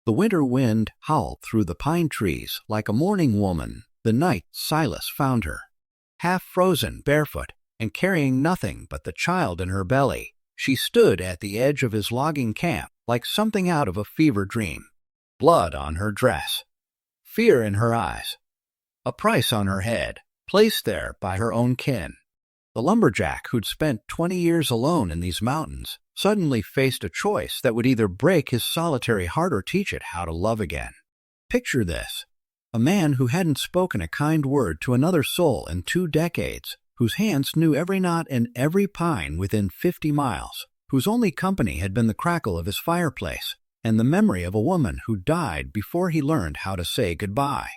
The winter wind howled through the pine trees like a mourning woman the night Silas found her. Half frozen, barefoot, and carrying nothing but the child in her belly, she stood at the edge of his logging camp like something out of a fever dream. Blood on her dress, fear in her eyes, a price on her head, placed there by her own kin. The lumberjack who'd spent 20 years alone in these mountains suddenly faced a choice that would either break his solitary heart or teach it how to love again. Picture this: a man who hadn't spoken a kind word to another soul in 2 decades, whose hands knew every knot and every pine within 50 miles, whose only company had been the crackle of his fireplace and the memory of a woman who died before he learned how to say goodbye.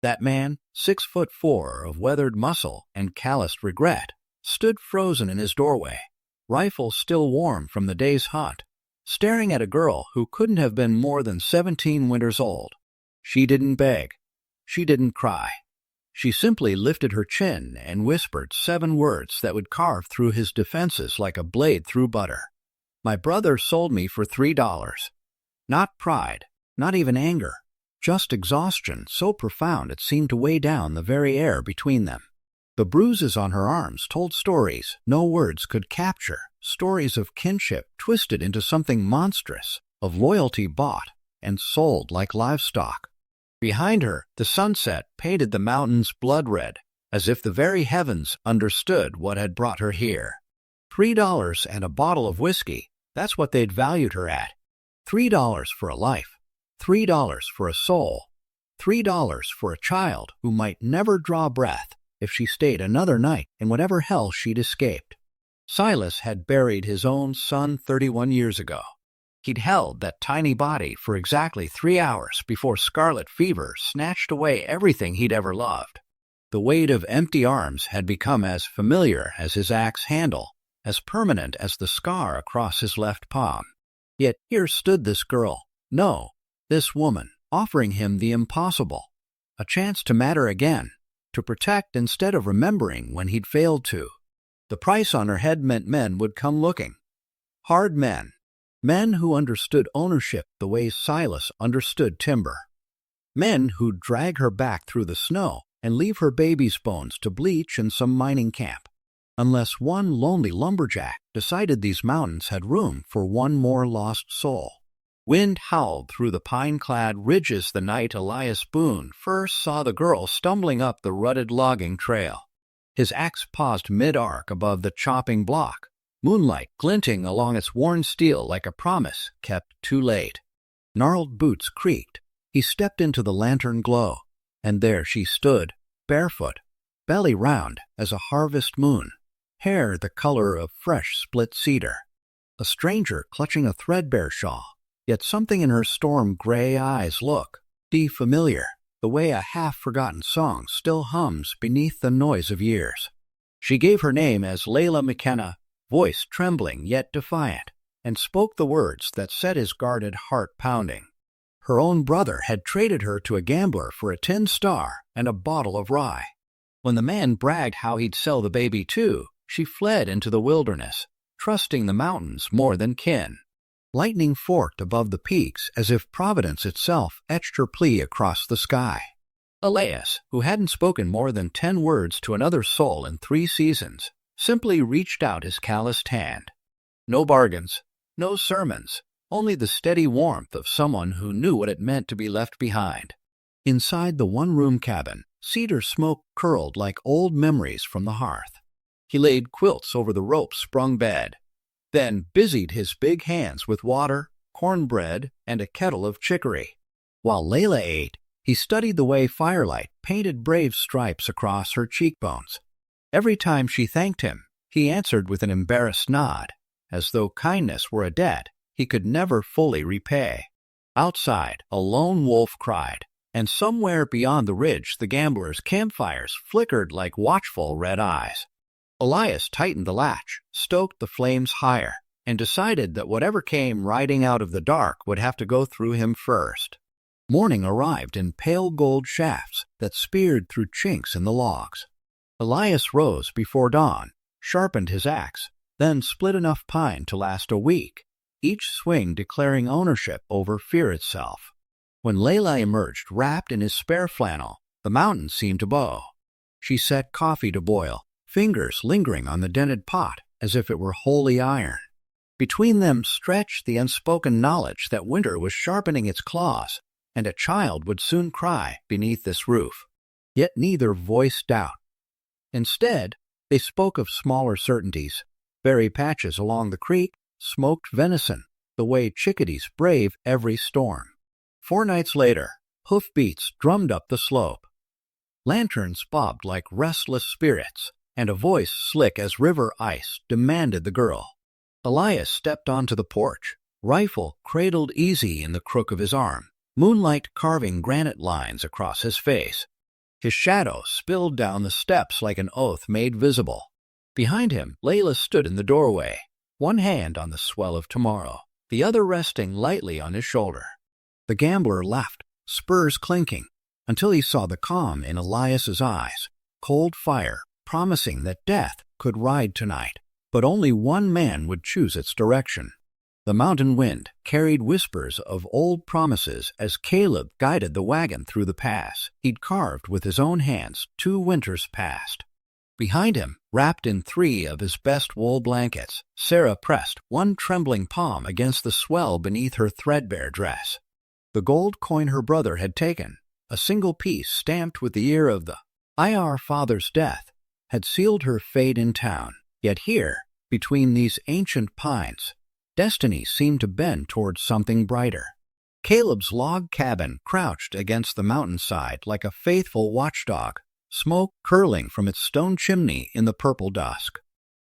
That man, 6'4" of weathered muscle and calloused regret, stood frozen in his doorway, rifle still warm from the day's hunt, staring at a girl who couldn't have been more than 17 winters old. She didn't beg. She didn't cry. She simply lifted her chin and whispered 7 words that would carve through his defenses like a blade through butter. My brother sold me for $3. Not pride, not even anger, just exhaustion so profound it seemed to weigh down the very air between them. The bruises on her arms told stories no words could capture, stories of kinship twisted into something monstrous, of loyalty bought and sold like livestock. Behind her, the sunset painted the mountains blood red, as if the very heavens understood what had brought her here. $3 and a bottle of whiskey, that's what they'd valued her at. $3 for a life, $3 for a soul, $3 for a child who might never draw breath if she stayed another night in whatever hell she'd escaped. Silas had buried his own son 31 years ago. He'd held that tiny body for exactly 3 hours before scarlet fever snatched away everything he'd ever loved. The weight of empty arms had become as familiar as his axe handle, as permanent as the scar across his left palm. Yet here stood this girl, no, this woman, offering him the impossible, a chance to matter again, to protect instead of remembering when he'd failed to. The price on her head meant men would come looking. Hard men. Men who understood ownership the way Silas understood timber. Men who'd drag her back through the snow and leave her baby's bones to bleach in some mining camp. Unless one lonely lumberjack decided these mountains had room for one more lost soul. Wind howled through the pine-clad ridges the night Elias Boone first saw the girl stumbling up the rutted logging trail. His axe paused mid-arc above the chopping block, moonlight glinting along its worn steel like a promise kept too late. Gnarled boots creaked. He stepped into the lantern glow, and there she stood, barefoot, belly round as a harvest moon, hair the color of fresh split cedar. A stranger clutching a threadbare shawl, yet something in her storm-gray eyes looked familiar, the way a half-forgotten song still hums beneath the noise of years. She gave her name as Layla McKenna, voice trembling yet defiant, and spoke the words that set his guarded heart pounding. Her own brother had traded her to a gambler for a tin star and a bottle of rye. When the man bragged how he'd sell the baby too, she fled into the wilderness, trusting the mountains more than kin. Lightning forked above the peaks as if Providence itself etched her plea across the sky. Elias, who hadn't spoken more than 10 words to another soul in 3 seasons, simply reached out his calloused hand. No bargains, no sermons, only the steady warmth of someone who knew what it meant to be left behind. Inside the one-room cabin, cedar smoke curled like old memories from the hearth. He laid quilts over the rope-sprung bed, then busied his big hands with water, cornbread, and a kettle of chicory. While Layla ate, he studied the way firelight painted brave stripes across her cheekbones. Every time she thanked him, he answered with an embarrassed nod, as though kindness were a debt he could never fully repay. Outside, a lone wolf cried, and somewhere beyond the ridge the gamblers' campfires flickered like watchful red eyes. Elias tightened the latch, stoked the flames higher, and decided that whatever came riding out of the dark would have to go through him first. Morning arrived in pale gold shafts that speared through chinks in the logs. Elias rose before dawn, sharpened his axe, then split enough pine to last a week, each swing declaring ownership over fear itself. When Layla emerged wrapped in his spare flannel, the mountain seemed to bow. She set coffee to boil, fingers lingering on the dented pot as if it were wholly iron. Between them stretched the unspoken knowledge that winter was sharpening its claws, and a child would soon cry beneath this roof. Yet neither voiced doubt. Instead, they spoke of smaller certainties, berry patches along the creek, smoked venison, the way chickadees brave every storm. 4 nights later, hoofbeats drummed up the slope. Lanterns bobbed like restless spirits, and a voice slick as river ice demanded the girl. Elias stepped onto the porch, rifle cradled easy in the crook of his arm, moonlight carving granite lines across his face. His shadow spilled down the steps like an oath made visible. Behind him, Layla stood in the doorway, one hand on the swell of tomorrow, the other resting lightly on his shoulder. The gambler laughed, spurs clinking, until he saw the calm in Elias's eyes, cold fire promising that death could ride tonight, but only one man would choose its direction. The mountain wind carried whispers of old promises as Caleb guided the wagon through the pass he'd carved with his own hands 2 winters past. Behind him, wrapped in 3 of his best wool blankets, Sarah pressed one trembling palm against the swell beneath her threadbare dress. The gold coin her brother had taken, a single piece stamped with the year of our father's death, had sealed her fate in town. Yet here, between these ancient pines, destiny seemed to bend towards something brighter. Caleb's log cabin crouched against the mountainside like a faithful watchdog, smoke curling from its stone chimney in the purple dusk.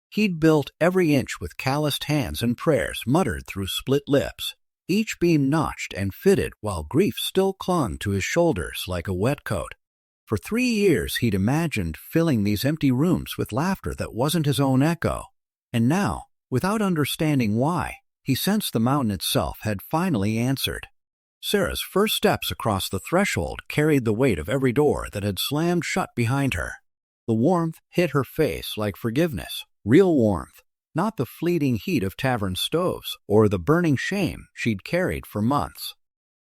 He'd built every inch with calloused hands and prayers muttered through split lips, each beam notched and fitted while grief still clung to his shoulders like a wet coat. For 3 years he'd imagined filling these empty rooms with laughter that wasn't his own echo, and now, without understanding why, he sensed the mountain itself had finally answered. Sarah's first steps across the threshold carried the weight of every door that had slammed shut behind her. The warmth hit her face like forgiveness, real warmth, not the fleeting heat of tavern stoves or the burning shame she'd carried for months.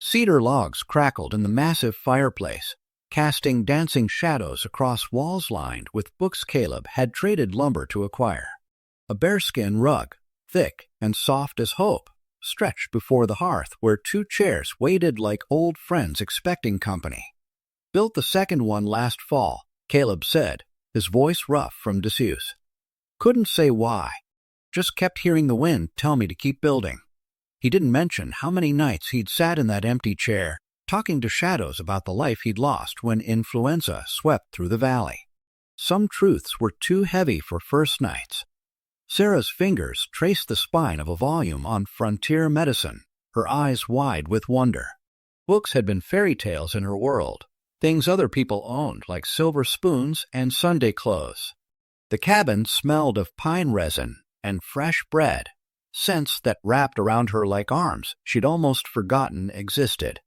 Cedar logs crackled in the massive fireplace, casting dancing shadows across walls lined with books Caleb had traded lumber to acquire. A bearskin rug, thick and soft as hope, stretched before the hearth where 2 chairs waited like old friends expecting company. "Built the second one last fall," Caleb said, his voice rough from disuse. "Couldn't say why. Just kept hearing the wind tell me to keep building." He didn't mention how many nights he'd sat in that empty chair, talking to shadows about the life he'd lost when influenza swept through the valley. Some truths were too heavy for first nights. Sarah's fingers traced the spine of a volume on frontier medicine, her eyes wide with wonder. Books had been fairy tales in her world, things other people owned like silver spoons and Sunday clothes. The cabin smelled of pine resin and fresh bread, scents that wrapped around her like arms she'd almost forgotten existed.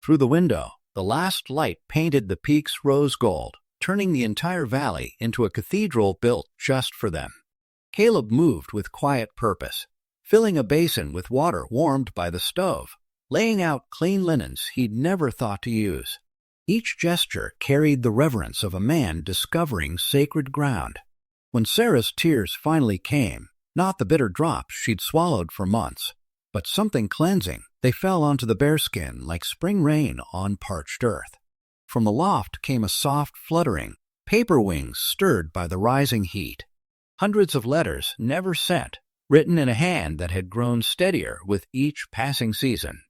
Through the window, the last light painted the peaks rose gold, turning the entire valley into a cathedral built just for them. Caleb moved with quiet purpose, filling a basin with water warmed by the stove, laying out clean linens he'd never thought to use. Each gesture carried the reverence of a man discovering sacred ground. When Sarah's tears finally came, not the bitter drops she'd swallowed for months, but something cleansing, they fell onto the bearskin like spring rain on parched earth. From the loft came a soft fluttering, paper wings stirred by the rising heat. Hundreds of letters never sent, written in a hand that had grown steadier with each passing season.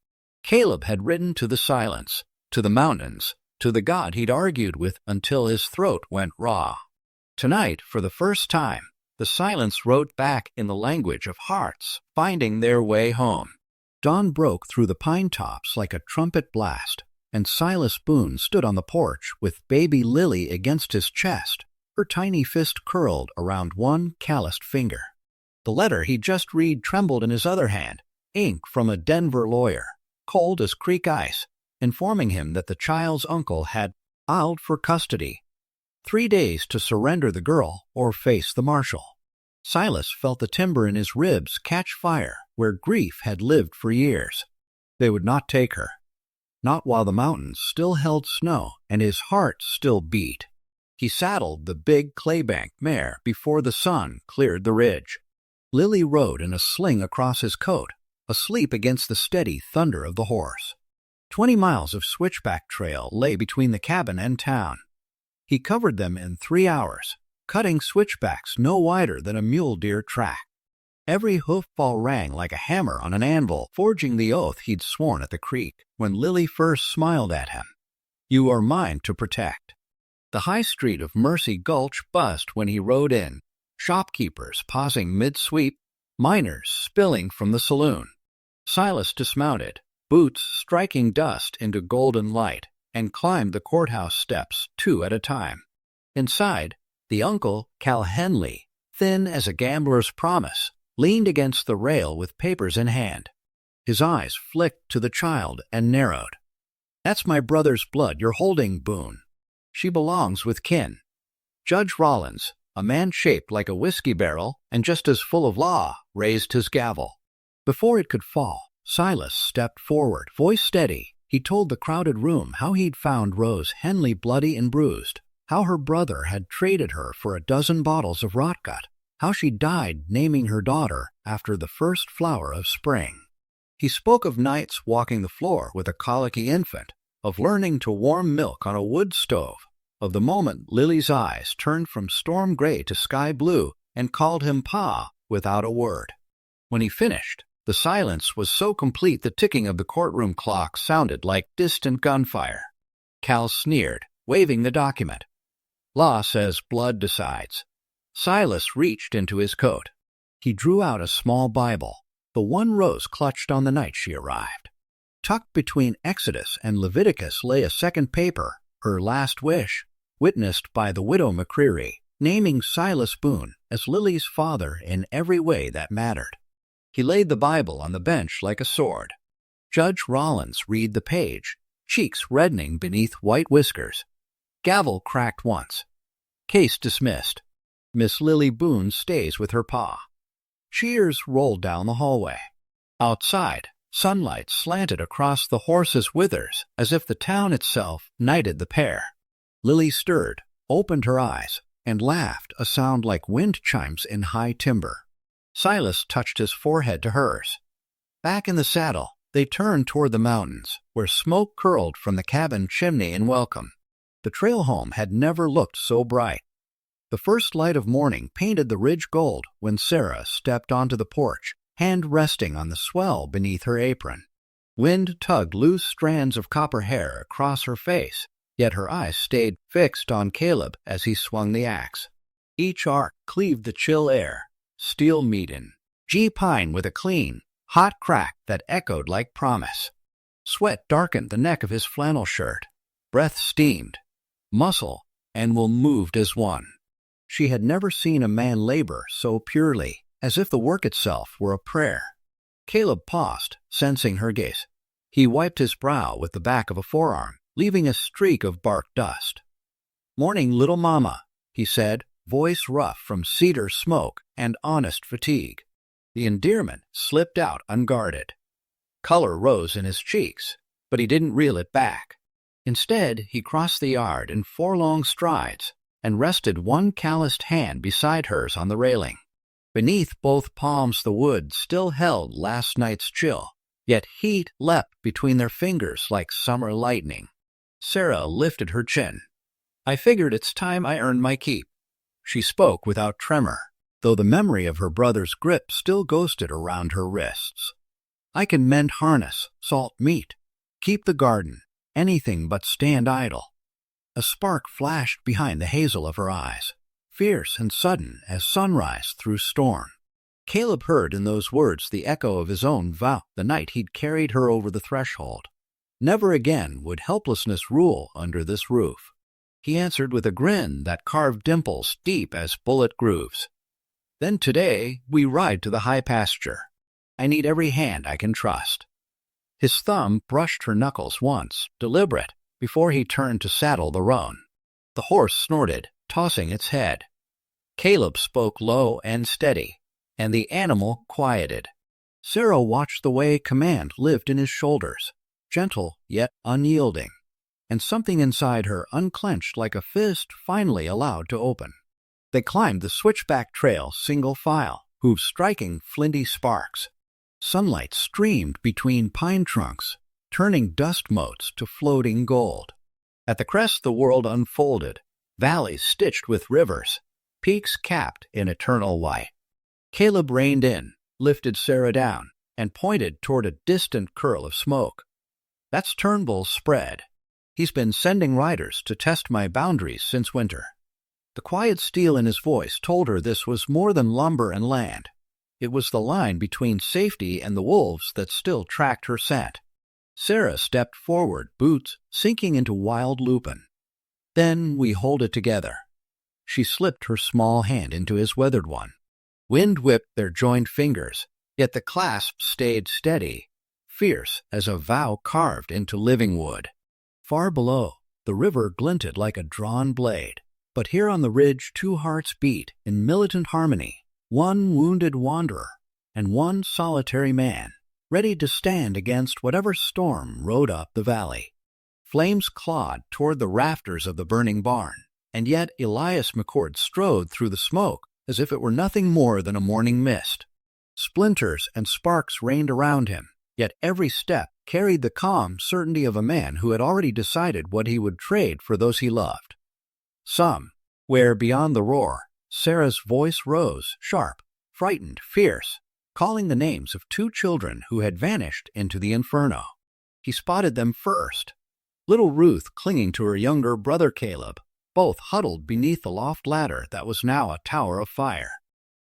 Caleb had written to the silence, to the mountains, to the God he'd argued with until his throat went raw. Tonight, for the first time, the silence wrote back in the language of hearts finding their way home. Dawn broke through the pine tops like a trumpet blast, and Silas Boone stood on the porch with baby Lily against his chest, her tiny fist curled around one calloused finger. The letter he'd just read trembled in his other hand, ink from a Denver lawyer, cold as creek ice, informing him that the child's uncle had filed for custody. 3 days to surrender the girl or face the marshal. Silas felt the timber in his ribs catch fire where grief had lived for years. They would not take her. not while the mountains still held snow and his heart still beat. He saddled the big claybank mare before the sun cleared the ridge. Lily rode in a sling across his coat, asleep against the steady thunder of the horse. 20 miles of switchback trail lay between the cabin and town. He covered them in 3 hours, cutting switchbacks no wider than a mule deer track. Every hoofball rang like a hammer on an anvil, forging the oath he'd sworn at the creek when Lily first smiled at him. "You are mine to protect." The high street of Mercy Gulch buzzed when he rode in, shopkeepers pausing mid-sweep, miners spilling from the saloon. Silas dismounted, boots striking dust into golden light, and climbed the courthouse steps 2 at a time. Inside, the uncle, Cal Henley, thin as a gambler's promise, leaned against the rail with papers in hand. His eyes flicked to the child and narrowed. "That's my brother's blood you're holding, Boone. She belongs with kin." Judge Rollins, a man shaped like a whiskey barrel and just as full of law, raised his gavel. Before it could fall, Silas stepped forward, voice steady. He told the crowded room how he'd found Rose Henley bloody and bruised, how her brother had traded her for a dozen bottles of rotgut, how she died naming her daughter after the first flower of spring. He spoke of nights walking the floor with a colicky infant, of learning to warm milk on a wood stove, of the moment Lily's eyes turned from storm gray to sky blue and called him Pa without a word. When he finished, the silence was so complete the ticking of the courtroom clock sounded like distant gunfire. Cal sneered, waving the document. "Law says blood decides." Silas reached into his coat. He drew out a small Bible, the one Rose clutched on the night she arrived. Tucked between Exodus and Leviticus lay a second paper, her last wish, witnessed by the widow McCreary, naming Silas Boone as Lily's father in every way that mattered. He laid the Bible on the bench like a sword. Judge Rollins read the page, cheeks reddening beneath white whiskers. Gavel cracked once. "Case dismissed. Miss Lily Boone stays with her pa." Cheers rolled down the hallway. Outside, sunlight slanted across the horses' withers as if the town itself knighted the pair. Lily stirred, opened her eyes, and laughed, a sound like wind chimes in high timber. Silas touched his forehead to hers. Back in the saddle, they turned toward the mountains, where smoke curled from the cabin chimney in welcome. The trail home had never looked so bright. The first light of morning painted the ridge gold when Sarah stepped onto the porch, hand resting on the swell beneath her apron. Wind tugged loose strands of copper hair across her face, yet her eyes stayed fixed on Caleb as he swung the axe. Each arc cleaved the chill air, steel meaden, G-pine with a clean, hot crack that echoed like promise. Sweat darkened the neck of his flannel shirt. Breath steamed. Muscle and will moved as one. She had never seen a man labor so purely, as if the work itself were a prayer. Caleb paused, sensing her gaze. He wiped his brow with the back of a forearm, leaving a streak of bark dust. "Morning, little mama," he said, voice rough from cedar smoke and honest fatigue. The endearment slipped out unguarded. Color rose in his cheeks, but he didn't reel it back. Instead, he crossed the yard in 4 long strides and rested one calloused hand beside hers on the railing. Beneath both palms the wood still held last night's chill, yet heat leapt between their fingers like summer lightning. Sarah lifted her chin. "I figured it's time I earned my keep." She spoke without tremor, though the memory of her brother's grip still ghosted around her wrists. "I can mend harness, salt meat, keep the garden, anything but stand idle." A spark flashed behind the hazel of her eyes, fierce and sudden as sunrise through storm. Caleb heard in those words the echo of his own vow the night he'd carried her over the threshold. Never again would helplessness rule under this roof. He answered with a grin that carved dimples deep as bullet grooves. "Then today we ride to the high pasture. I need every hand I can trust." His thumb brushed her knuckles once, deliberate, before he turned to saddle the roan. The horse snorted, tossing its head. Caleb spoke low and steady, and the animal quieted. Sarah watched the way command lived in his shoulders. gentle yet unyielding, and something inside her unclenched like a fist finally allowed to open. They climbed the switchback trail single file, hooves striking flinty sparks. Sunlight streamed between pine trunks, turning dust motes to floating gold. At the crest the world unfolded, valleys stitched with rivers, peaks capped in eternal white. Caleb reined in, lifted Sarah down, and pointed toward a distant curl of smoke. "That's Turnbull's spread. He's been sending riders to test my boundaries since winter." The quiet steel in his voice told her this was more than lumber and land. It was the line between safety and the wolves that still tracked her scent. Sarah stepped forward, boots sinking into wild lupin. "Then we hold it together." She slipped her small hand into his weathered one. Wind whipped their joined fingers, yet the clasp stayed steady, fierce as a vow carved into living wood. Far below, the river glinted like a drawn blade, but here on the ridge 2 hearts beat in militant harmony, one wounded wanderer and one solitary man, ready to stand against whatever storm rode up the valley. Flames clawed toward the rafters of the burning barn, and yet Elias McCord strode through the smoke as if it were nothing more than a morning mist. Splinters and sparks rained around him, yet every step carried the calm certainty of a man who had already decided what he would trade for those he loved. Where beyond the roar, Sarah's voice rose, sharp, frightened, fierce, calling the names of 2 children who had vanished into the inferno. He spotted them first. Little Ruth clinging to her younger brother Caleb, both huddled beneath the loft ladder that was now a tower of fire.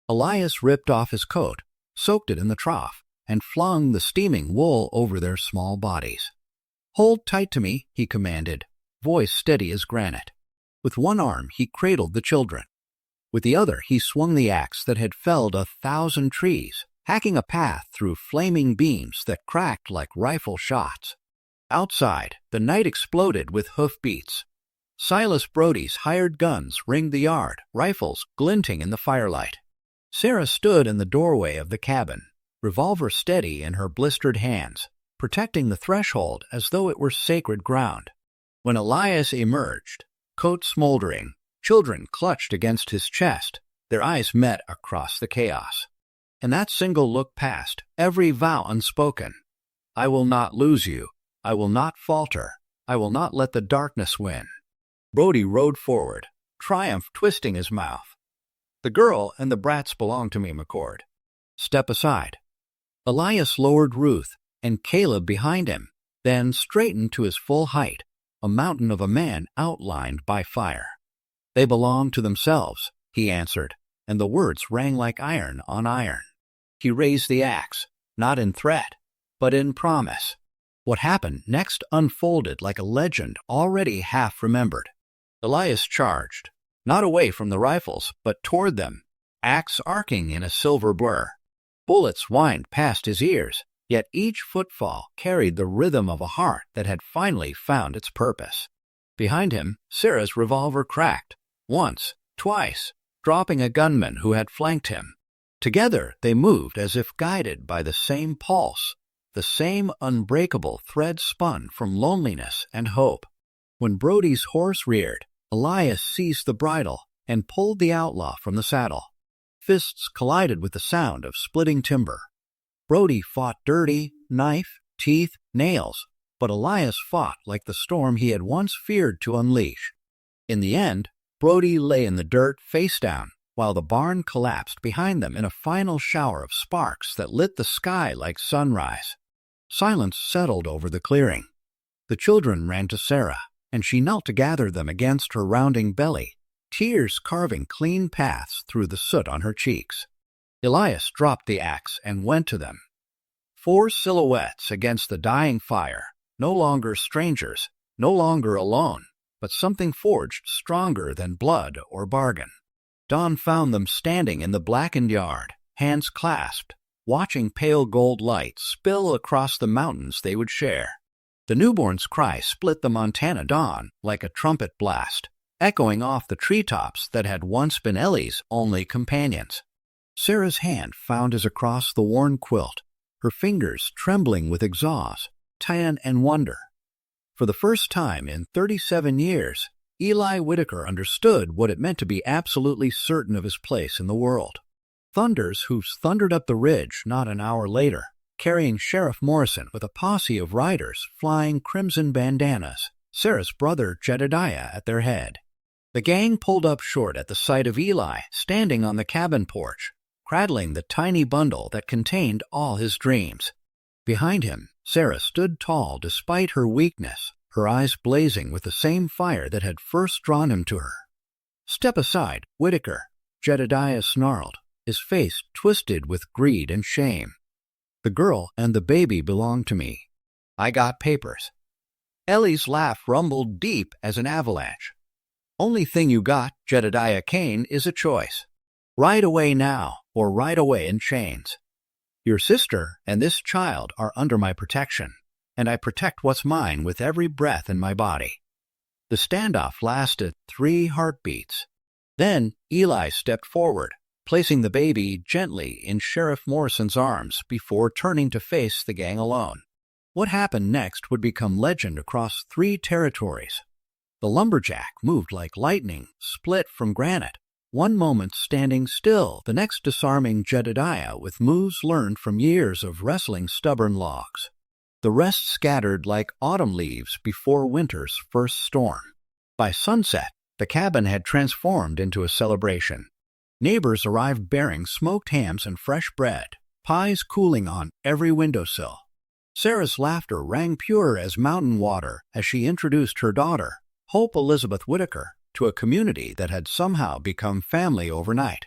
Elias ripped off his coat, soaked it in the trough, and flung the steaming wool over their small bodies. "Hold tight to me," he commanded, voice steady as granite. With one arm he cradled the children. With the other he swung the axe that had felled 1,000 trees, hacking a path through flaming beams that cracked like rifle shots. Outside, the night exploded with hoofbeats. Silas Brody's hired guns ringed the yard, rifles glinting in the firelight. Sarah stood in the doorway of the cabin, revolver steady in her blistered hands, protecting the threshold as though it were sacred ground. When Elias emerged, coat smoldering, children clutched against his chest, their eyes met across the chaos. In that single look passed, every vow unspoken. "I will not lose you. I will not falter. I will not let the darkness win." Brody rode forward, triumph twisting his mouth. "The girl and the brats belong to me, McCord. Step aside." Elias lowered Ruth and Caleb behind him, then straightened to his full height, a mountain of a man outlined by fire. "They belong to themselves," he answered, and the words rang like iron on iron. He raised the axe, not in threat, but in promise. What happened next unfolded like a legend already half remembered. Elias charged, not away from the rifles, but toward them, axe arcing in a silver blur. Bullets whined past his ears, yet each footfall carried the rhythm of a heart that had finally found its purpose. Behind him, Sarah's revolver cracked, once, twice, dropping a gunman who had flanked him. Together they moved as if guided by the same pulse, the same unbreakable thread spun from loneliness and hope. When Brody's horse reared, Elias seized the bridle and pulled the outlaw from the saddle. Fists collided with the sound of splitting timber. Brody fought dirty, knife, teeth, nails, but Elias fought like the storm he had once feared to unleash. In the end, Brody lay in the dirt face down, while the barn collapsed behind them in a final shower of sparks that lit the sky like sunrise. Silence settled over the clearing. The children ran to Sarah, and she knelt to gather them against her rounding belly, tears carving clean paths through the soot on her cheeks. Elias dropped the axe and went to them. 4 silhouettes against the dying fire, no longer strangers, no longer alone, but something forged stronger than blood or bargain. Dawn found them standing in the blackened yard, hands clasped, watching pale gold light spill across the mountains they would share. The newborn's cry split the Montana dawn like a trumpet blast, echoing off the treetops that had once been Ellie's only companions. Sarah's hand found his across the worn quilt, her fingers trembling with exhaust, tan and wonder. For the first time in 37 years, Eli Whitaker understood what it meant to be absolutely certain of his place in the world. Thunder's hoofs thundered up the ridge not an hour later, carrying Sheriff Morrison with a posse of riders flying crimson bandanas, Sarah's brother Jedediah at their head. The gang pulled up short at the sight of Eli standing on the cabin porch, cradling the tiny bundle that contained all his dreams. Behind him, Sarah stood tall despite her weakness, her eyes blazing with the same fire that had first drawn him to her. "Step aside, Whitaker," Jedediah snarled, his face twisted with greed and shame. "The girl and the baby belong to me. I got papers." Ellie's laugh rumbled deep as an avalanche. "Only thing you got, Jedediah Kane, is a choice. Ride away now, or ride away in chains. Your sister and this child are under my protection, and I protect what's mine with every breath in my body." The standoff lasted 3 heartbeats. Then Eli stepped forward, placing the baby gently in Sheriff Morrison's arms before turning to face the gang alone. What happened next would become legend across 3 territories. The lumberjack moved like lightning, split from granite, one moment standing still, the next disarming Jedediah with moves learned from years of wrestling stubborn logs. The rest scattered like autumn leaves before winter's first storm. By sunset, the cabin had transformed into a celebration. Neighbors arrived bearing smoked hams and fresh bread, pies cooling on every windowsill. Sarah's laughter rang pure as mountain water as she introduced her daughter, Hope Elizabeth Whitaker, to a community that had somehow become family overnight.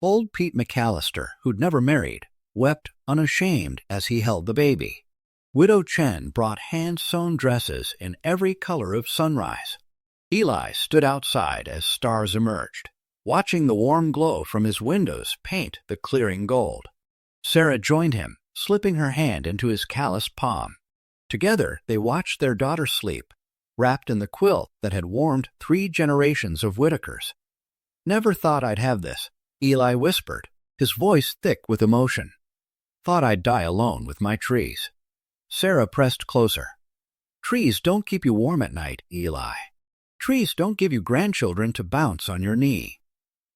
Old Pete McAllister, who'd never married, wept unashamed as he held the baby. Widow Chen brought hand-sewn dresses in every color of sunrise. Eli stood outside as stars emerged, watching the warm glow from his windows paint the clearing gold. Sarah joined him, slipping her hand into his calloused palm. Together they watched their daughter sleep, wrapped in the quilt that had warmed 3 generations of Whitakers. "Never thought I'd have this," Eli whispered, his voice thick with emotion. "Thought I'd die alone with my trees." Sarah pressed closer. "Trees don't keep you warm at night, Eli. Trees don't give you grandchildren to bounce on your knee."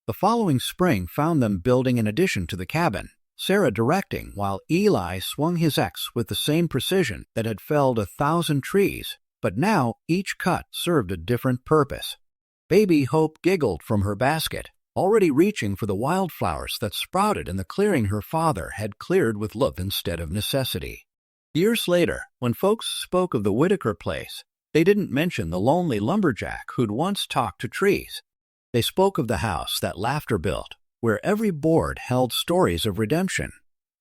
The following spring found them building an addition to the cabin, Sarah directing while Eli swung his axe with the same precision that had felled 1,000 trees, but now each cut served a different purpose. Baby Hope giggled from her basket, already reaching for the wildflowers that sprouted in the clearing her father had cleared with love instead of necessity. Years later, when folks spoke of the Whitaker place, they didn't mention the lonely lumberjack who'd once talked to trees. They spoke of the house that laughter built, where every board held stories of redemption,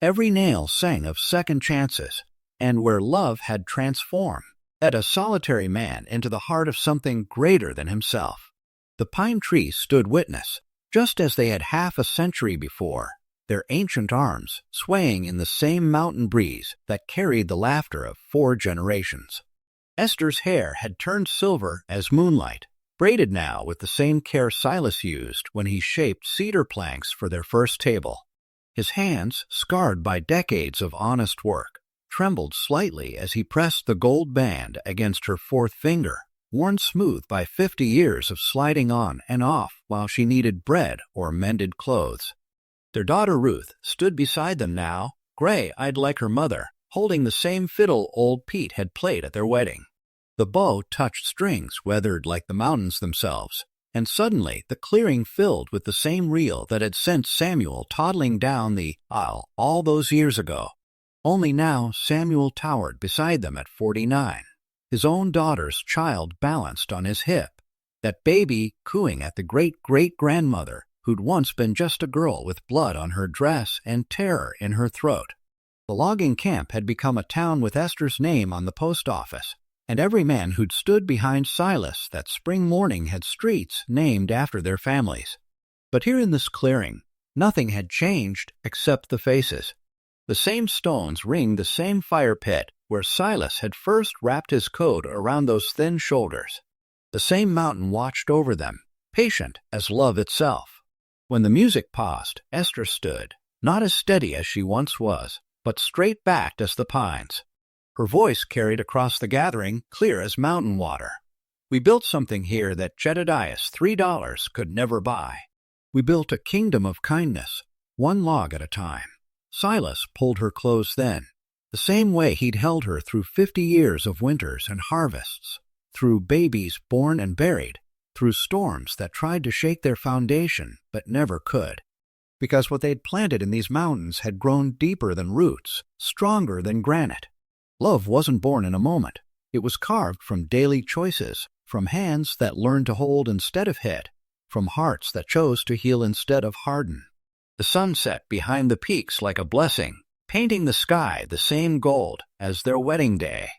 every nail sang of second chances, and where love had transformed a solitary man into the heart of something greater than himself. The pine trees stood witness, just as they had half a century before, their ancient arms swaying in the same mountain breeze that carried the laughter of 4 generations. Esther's hair had turned silver as moonlight, braided now with the same care Silas used when he shaped cedar planks for their first table. His hands, scarred by decades of honest work, trembled slightly as he pressed the gold band against her 4th finger, worn smooth by 50 years of sliding on and off while she kneaded bread or mended clothes. Their daughter Ruth stood beside them now, gray-eyed like her mother, holding the same fiddle old Pete had played at their wedding. The bow touched strings weathered like the mountains themselves, and suddenly the clearing filled with the same reel that had sent Samuel toddling down the aisle all those years ago. Only now Samuel towered beside them at 49, his own daughter's child balanced on his hip, that baby cooing at the great-great-grandmother who'd once been just a girl with blood on her dress and terror in her throat. The logging camp had become a town with Esther's name on the post office, and every man who'd stood behind Silas that spring morning had streets named after their families. But here in this clearing, nothing had changed except the faces. The same stones ringed the same fire pit where Silas had first wrapped his coat around those thin shoulders. The same mountain watched over them, patient as love itself. When the music paused, Esther stood, not as steady as she once was, but straight-backed as the pines. Her voice carried across the gathering, clear as mountain water. We built something here that Jedediah's $3 could never buy. We built a kingdom of kindness, one log at a time. Silas pulled her close then, the same way he'd held her through 50 years of winters and harvests, through babies born and buried, through storms that tried to shake their foundation but never could. Because what they'd planted in these mountains had grown deeper than roots, stronger than granite. Love wasn't born in a moment. It was carved from daily choices, from hands that learned to hold instead of hit, from hearts that chose to heal instead of harden. The sun set behind the peaks like a blessing, painting the sky the same gold as their wedding day.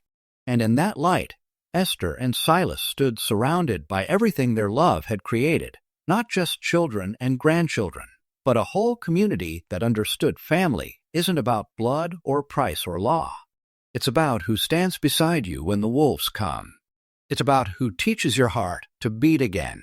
And in that light, Esther and Silas stood surrounded by everything their love had created, not just children and grandchildren, but a whole community that understood family isn't about blood or price or law. It's about who stands beside you when the wolves come. It's about who teaches your heart to beat again